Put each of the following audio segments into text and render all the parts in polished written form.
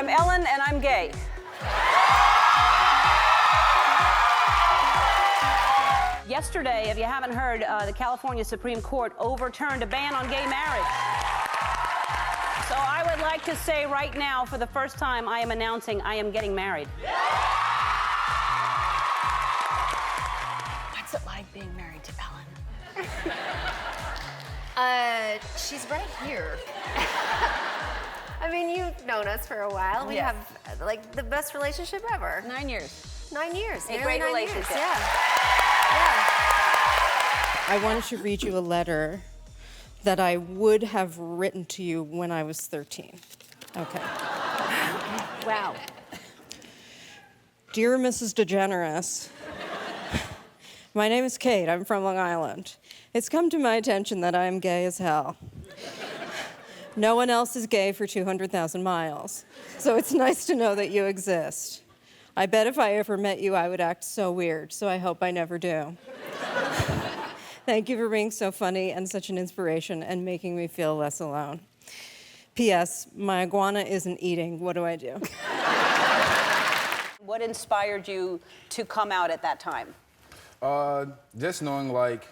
I'm Ellen, and I'm gay. Yesterday, if you haven't heard, the California Supreme Court overturned a ban on gay marriage. So I would like to say right now, for the first time, I am announcing I am getting married. What's it like being married to Ellen? She's right here. I mean, you've known us for a while. We have, like, the best relationship ever. 9 years. 9 years. A great relationship. Yeah. Yeah. I wanted to read you a letter that I would have written to you when I was 13. Okay. Wow. Dear Mrs. DeGeneres, my name is Kate. I'm from Long Island. It's come to my attention that I am gay as hell. No one else is gay for 200,000 miles, so it's nice to know that you exist. I bet if I ever met you, I would act so weird, so I hope I never do. Thank you for being so funny and such an inspiration and making me feel less alone. P.S. My iguana isn't eating. What do I do? What inspired you to come out at that time? Just knowing, like,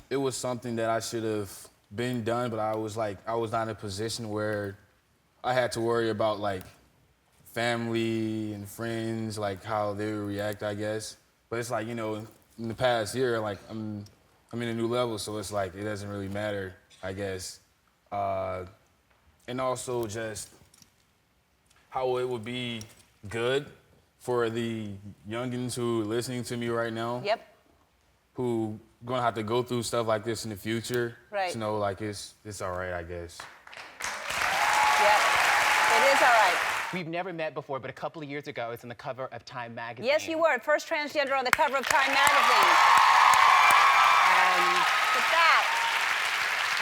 it was something that I should have been done, but I was not in a position where I had to worry about, like, family and friends, like, how they would react, I guess. But it's like, you know, in the past year, like, I'm in a new level, so it's like, it doesn't really matter, I guess. And also just how it would be good for the youngins who are listening to me right now. Yep. Who gonna have to go through stuff like this in the future. Right. To know, like, it's all right, I guess. Yep. It is all right. We've never met before, but a couple of years ago, I was on the cover of Time magazine. Yes, you were. First transgender on the cover of Time magazine. Look at that.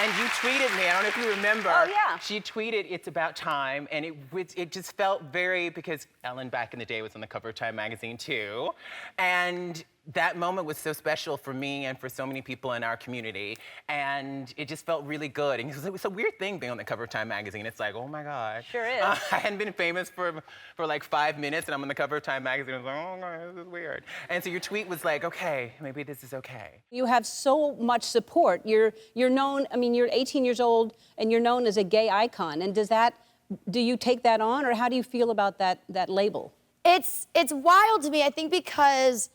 And you tweeted me, I don't know if you remember. Oh, yeah. She tweeted, it's about time, and it just felt very, because Ellen back in the day was on the cover of Time magazine too, and that moment was so special for me and for so many people in our community, and it just felt really good. And it was a weird thing being on the cover of Time magazine. It's like, oh my God. Sure is. I hadn't been famous for like 5 minutes, and I'm on the cover of Time magazine. I was like, oh God, this is weird. And so your tweet was like, okay, maybe this is okay. You have so much support. You're known, I mean, you're 18 years old, and you're known as a gay icon. And do you take that on, or how do you feel about that label? It's wild to me, I think, because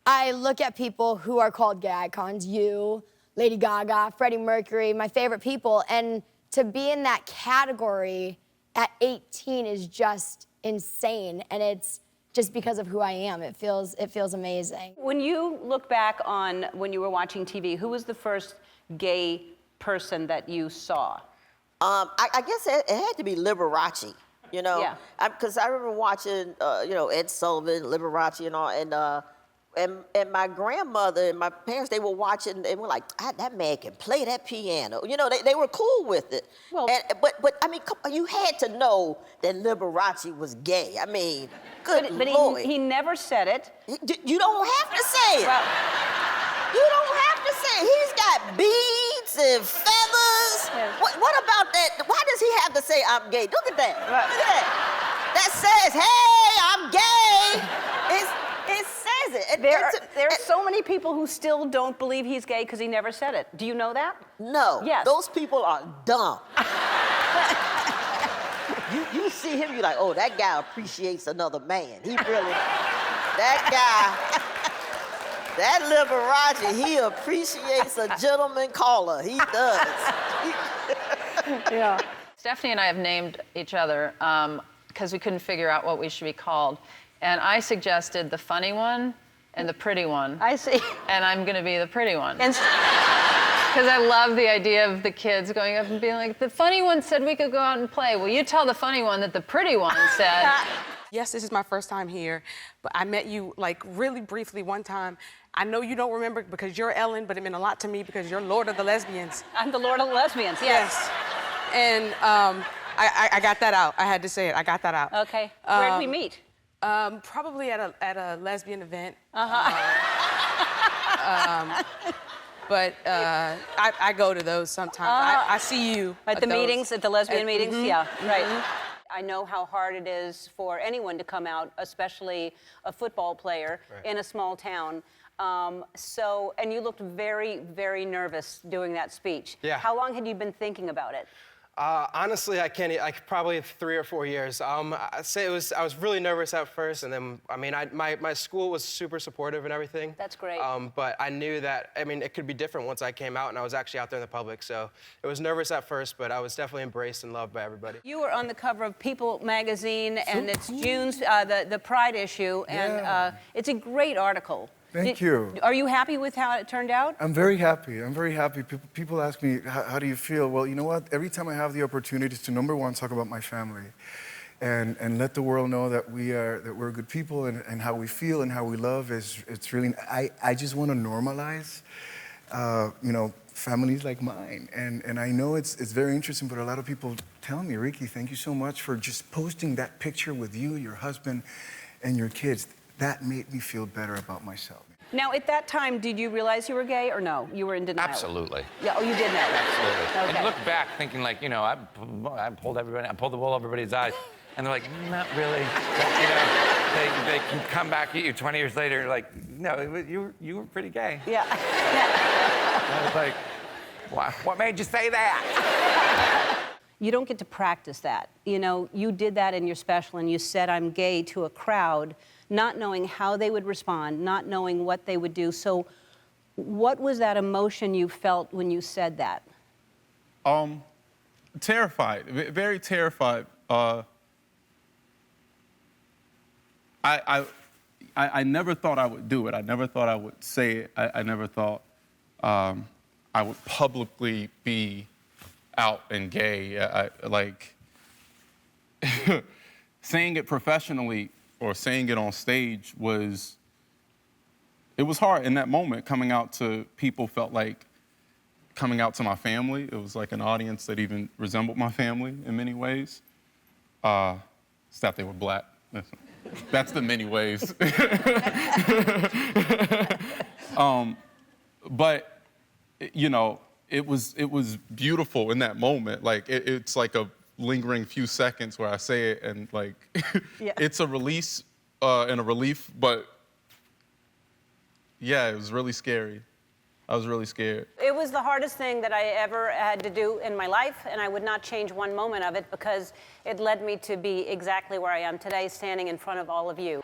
I look at people who are called gay icons, you, Lady Gaga, Freddie Mercury, my favorite people, and to be in that category at 18 is just insane, and it's just because of who I am. It feels amazing. When you look back on when you were watching TV, who was the first gay person that you saw? I guess it had to be Liberace, you know? Yeah. Because I remember watching, you know, Ed Sullivan, Liberace and all, and my grandmother and my parents, they were watching, they were like, that man can play that piano. You know, they were cool with it. Well, but I mean, you had to know that Liberace was gay. I mean, good but Lord. he never said it. You don't have to say it. Well, You don't have to say it. He's got beads and feathers. Yes. What about that? Why does he have to say I'm gay? Look at that. Look at that. That says, hey, I'm gay. It says it. there are so many people who still don't believe he's gay because he never said it. Do you know that? No. Yes. Those people are dumb. you see him, you're like, oh, that guy appreciates another man. He really, that Liberace, he appreciates a gentleman caller. He does. Yeah. Stephanie and I have named each other because we couldn't figure out what we should be called. And I suggested the funny one and the pretty one. I see. And I'm gonna be the pretty one. And Because I love the idea of the kids going up and being like, the funny one said we could go out and play. Well, you tell the funny one that the pretty one said. Yes, this is my first time here, but I met you like really briefly one time. I know you don't remember because you're Ellen, but it meant a lot to me because you're Lord of the Lesbians. I'm the Lord of the Lesbians, yes. And I got that out. I had to say it. I got that out. Okay. Where did we meet? Probably at a lesbian event. But I go to those sometimes. I see you At the those. meetings, at the lesbian meetings? Yeah, right. I know how hard it is for anyone to come out, especially a football player in a small town. And you looked very, very nervous doing that speech. Yeah. How long had you been thinking about it? Honestly, I probably 3 or 4 years. I'd say I was really nervous at first, and then, I mean, my school was super supportive and everything. That's great. But I knew that, I mean, it could be different once I came out and I was actually out there in the public. So it was nervous at first, but I was definitely embraced and loved by everybody. You were on the cover of People magazine, and it's June's, the Pride issue, and it's a great article. Thank you. Are you happy with how it turned out? I'm very happy. I'm very happy. People ask me, how do you feel? Well, you know what? Every time I have the opportunity to, number one, talk about my family and let the world know that we're good people and how we feel and how we love it's really, I just want to normalize, you know, families like mine. And I know it's very interesting, but a lot of people tell me, Ricky, thank you so much for just posting that picture with you, your husband, and your kids. That made me feel better about myself. Now, at that time, did you realize you were gay or no? You were in denial? Absolutely. Yeah, oh, you did know? Absolutely. Okay. And you look back thinking like, you know, I pulled the wool over everybody's eyes. And they're like, not really. You know, they can come back at you 20 years later like, no, you were pretty gay. Yeah. I was like, what made you say that? You don't get to practice that. You know, you did that in your special and you said, I'm gay to a crowd, not knowing how they would respond, not knowing what they would do. So what was that emotion you felt when you said that? Terrified, very terrified. I never thought I would do it. I never thought I would say it. I never thought I would publicly be out and gay. Like, saying it professionally or saying it on stage was hard in that moment. Coming out to people felt like coming out to my family. It was like an audience that even resembled my family in many ways. It's that they were black. That's the many ways. But, you know, it was beautiful in that moment. Like, it's like a lingering few seconds where I say it and, like, it's a release and a relief, but, yeah, it was really scary. I was really scared. It was the hardest thing that I ever had to do in my life, and I would not change one moment of it because it led me to be exactly where I am today, standing in front of all of you.